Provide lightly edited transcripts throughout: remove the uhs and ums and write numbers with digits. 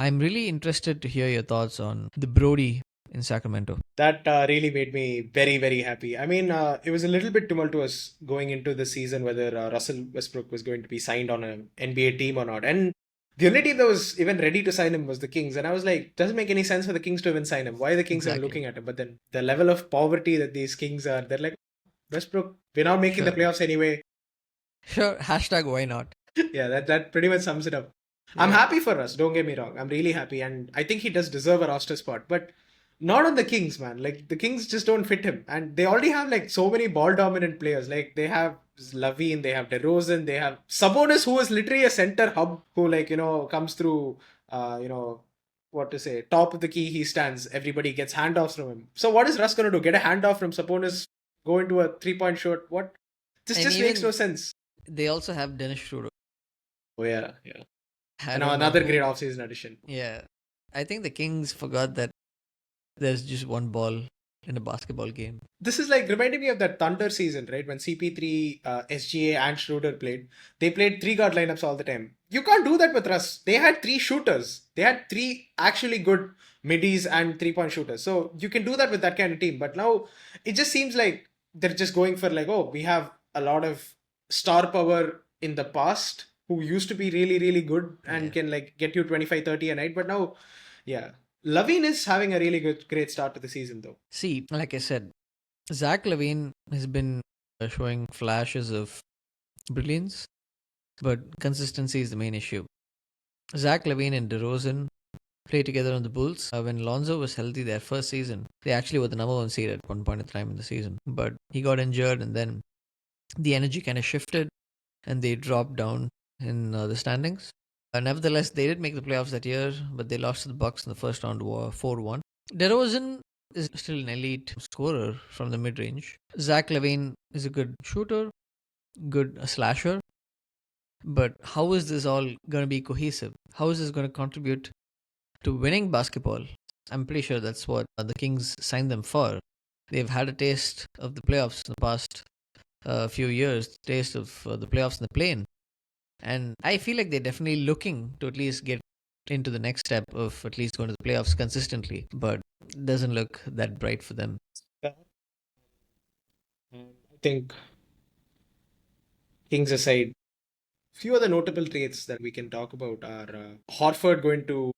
I'm really interested to hear your thoughts on the Brody in Sacramento. That really made me very, very happy. I mean, it was a little bit tumultuous going into the season whether Russell Westbrook was going to be signed on an NBA team or not. And the only team that was even ready to sign him was the Kings. And I was like, doesn't make any sense for the Kings to even sign him. Why are the Kings even Exactly. looking at him? But then the level of poverty that these Kings are, they're like, Westbrook, we're not making the Sure. playoffs anyway. Sure. Hashtag why not? Yeah, that pretty much sums it up. I'm Yeah. happy for us, don't get me wrong. I'm really happy, and I think he does deserve a roster spot, but not on the Kings, man. Like the Kings just don't fit him, and they already have like so many ball dominant players. Like they have Lavine, they have DeRozan, they have Sabonis, who is literally a center hub, who comes through, what to say, top of the key. He stands. Everybody gets handoffs from him. So what is Russ gonna do? Get a handoff from Sabonis, go into a 3 point shot? What? This And just makes no even sense. they also have Dennis Schroeder. Oh yeah, yeah. I And now don't know another great who. offseason addition. Yeah. I think the Kings forgot that there's just one ball in a basketball game. This is like reminding me of that Thunder season, right? When CP3, SGA, and Schroeder played. They played three guard lineups all the time. You can't do that with Russ. They had three shooters. They had three actually good middies and 3 point shooters. So you can do that with that kind of team. But now it just seems like they're just going for like, oh, we have a lot of star power in the past who used to be really, really good and Yeah. can like get you 25, 30 a night. But now, yeah. Lavine is having a really great start to the season though. See, like I said, Zach Levine has been showing flashes of brilliance, but consistency is the main issue. Zach Levine and DeRozan play together on the Bulls. When Lonzo was healthy their first season, they actually were the number one seed at one point in time in the season. But he got injured, and then the energy kind of shifted, and they dropped down in the standings. Nevertheless, they did make the playoffs that year, but they lost to the Bucks in the first round, 4-1. DeRozan is still an elite scorer from the mid range. Zach Levine is a good shooter, good slasher. But how is this all going to be cohesive? How is this going to contribute to winning basketball? I'm pretty sure that's what the Kings signed them for. They've had a taste of the playoffs in the past few years, taste of the playoffs in the plane. And I feel like they're definitely looking to at least get into the next step of at least going to the playoffs consistently. But it doesn't look that bright for them. I think Kings aside, few other notable traits that we can talk about are Horford going to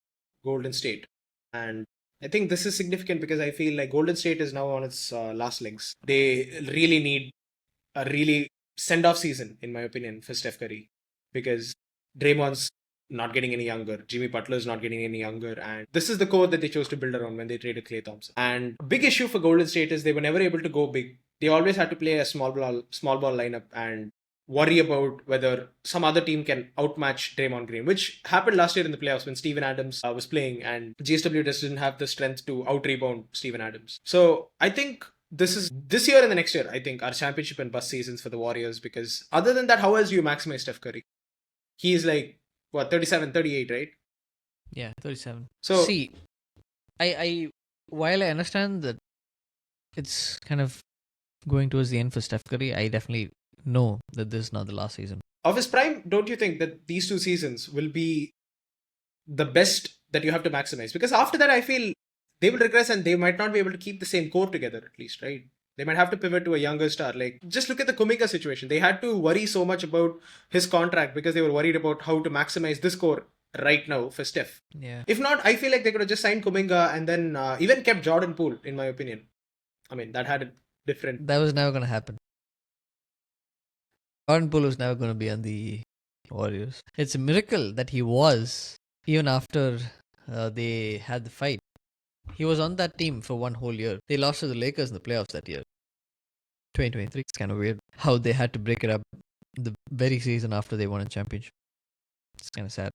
Golden State, and I think this is significant because I feel like Golden State is now on its last legs. They really need a really send off season, in my opinion, for Steph Curry because Draymond's not getting any younger. Jimmy Butler's not getting any younger. And this is the core that they chose to build around when they traded Klay Thompson. And a big issue for Golden State is they were never able to go big. They always had to play a small ball lineup and worry about whether some other team can outmatch Draymond Green, which happened last year in the playoffs when Steven Adams was playing and GSW just didn't have the strength to out rebound Steven Adams. So I think this year and the next year, I think, are championship and bust seasons for the Warriors because other than that, how else do you maximize Steph Curry? He's like, what, 37, 38, right? Yeah, 37. So See, I while I understand that it's kind of going towards the end for Steph Curry, I definitely know that this is not the last season. of his prime, don't you think that these two seasons will be the best that you have to maximize? Because after that, I feel they will regress and they might not be able to keep the same core together, at least, right? They might have to pivot to a younger star. Like, just look at the Kuminga situation. They had to worry so much about his contract because they were worried about how to maximize this core right now for Steph. Yeah, If not, I feel like they could have just signed Kuminga and then even kept Jordan Poole, in my opinion. I mean, that had a different. that was never going to happen. Jordan Poole was never going to be on the Warriors. It's a miracle that he was, even after they had the fight. He was on that team for one whole year. They lost to the Lakers in the playoffs that year, 2023. It's kind of weird how they had to break it up the very season after they won a championship. It's kind of sad.